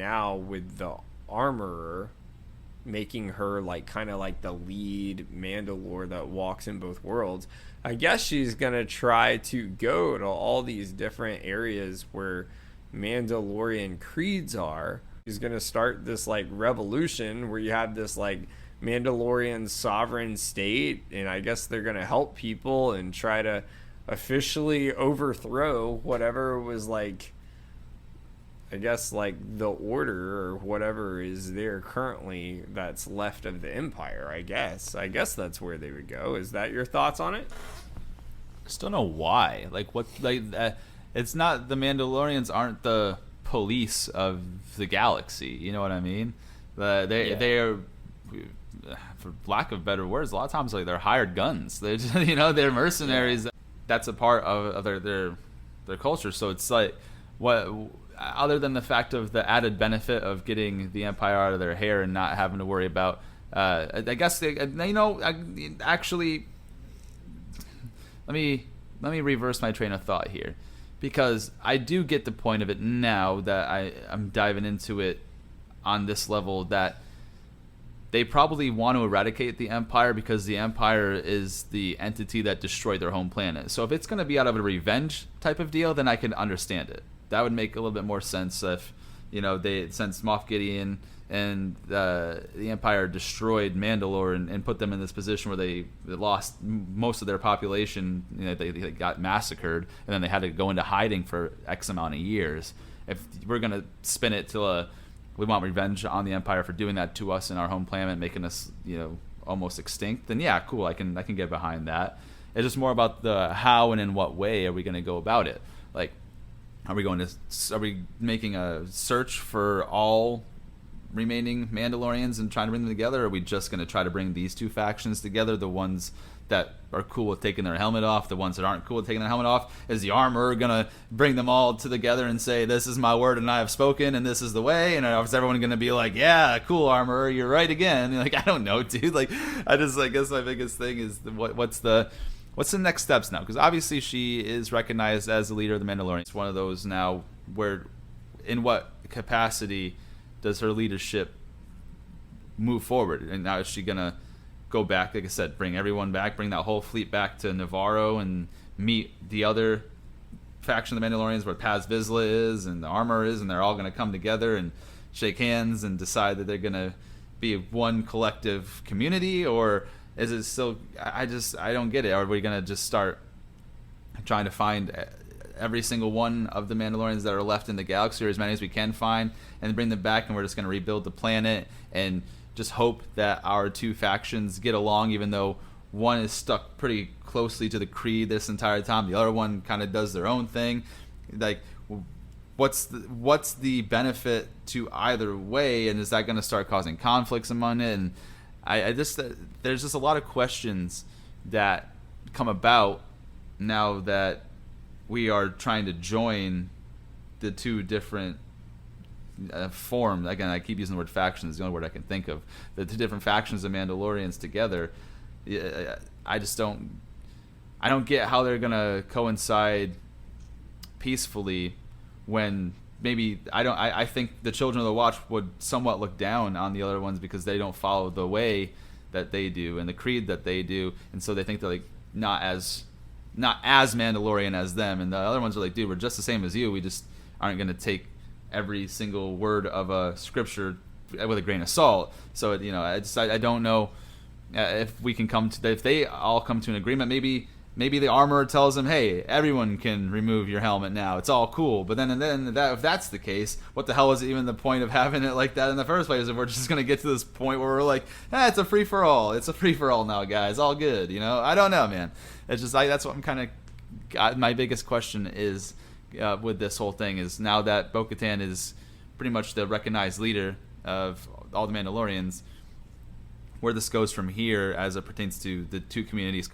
now with the armorer making her like kind of like the lead Mandalore that walks in both worlds. I guess she's gonna try to go to all these different areas where Mandalorian creeds are. She's gonna start this like revolution where you have this like Mandalorian sovereign state, and I guess they're gonna help people and try to officially overthrow whatever was like, I guess, like the order or whatever is there currently that's left of the Empire. I guess that's where they would go. Is that your thoughts on it? Just don't know why. Like what? Like it's not, the Mandalorians aren't the police of the galaxy. You know what I mean? They are, for lack of better words, a lot of times like they're hired guns. They're just, they're mercenaries. Yeah. That's a part of their culture. So it's like, what, other than the fact of the added benefit of getting the Empire out of their hair and not having to worry about, I guess actually, let me reverse my train of thought here, because I do get the point of it now that I'm diving into it on this level, that they probably want to eradicate the Empire because the Empire is the entity that destroyed their home planet. So if it's going to be out of a revenge type of deal, then I can understand it. That would make a little bit more sense if, since Moff Gideon and the Empire destroyed Mandalore and put them in this position where they lost most of their population, they got massacred, and then they had to go into hiding for X amount of years. If we're going to spin it to we want revenge on the Empire for doing that to us in our home planet, making us, almost extinct, then yeah, cool, I can get behind that. It's just more about the how and in what way are we going to go about it. Like, are we making a search for all remaining Mandalorians and trying to bring them together? Or are we just going to try to bring these two factions together, the ones that are cool with taking their helmet off, the ones that aren't cool with taking their helmet off? Is the armorer going to bring them all together and say, this is my word and I have spoken and this is the way? And is everyone going to be like, yeah, cool, armorer, you're right again? Like, I don't know, dude. Like, I guess my biggest thing is what's the next steps now? Because obviously she is recognized as the leader of the Mandalorians. It's one of those now where, in what capacity does her leadership move forward? And now is she going to go back, like I said, bring everyone back, bring that whole fleet back to Navarro and meet the other faction of the Mandalorians where Paz Vizsla is and the armor is, and they're all going to come together and shake hands and decide that they're going to be one collective community? Or is it still, I don't get it. Are we going to just start trying to find every single one of the Mandalorians that are left in the galaxy, or as many as we can find, and bring them back, and we're just going to rebuild the planet and just hope that our two factions get along, even though one is stuck pretty closely to the creed this entire time, the other one kind of does their own thing? Like, what's the benefit to either way, and is that going to start causing conflicts among it? And there's just a lot of questions that come about now that we are trying to join the two different form. Again, I keep using the word faction, is the only word I can think of. The two different factions of Mandalorians together. I don't get how they're gonna coincide peacefully when maybe I think the Children of the Watch would somewhat look down on the other ones because they don't follow the way that they do and the creed that they do, and so they think they're like not as Mandalorian as them, and the other ones are like, dude, we're just the same as you. We just aren't gonna take every single word of a scripture with a grain of salt. So I don't know if we can if they all come to an agreement. Maybe the armorer tells them, hey, everyone can remove your helmet now, it's all cool. But then if that's the case, what the hell is even the point of having it like that in the first place? If we're just gonna get to this point where we're like, it's a free for all now, guys, all good. I don't know, man. It's just that's what I'm kind of, my biggest question is with this whole thing is, now that Bo-Katan is pretty much the recognized leader of all the Mandalorians, where this goes from here as it pertains to the two communities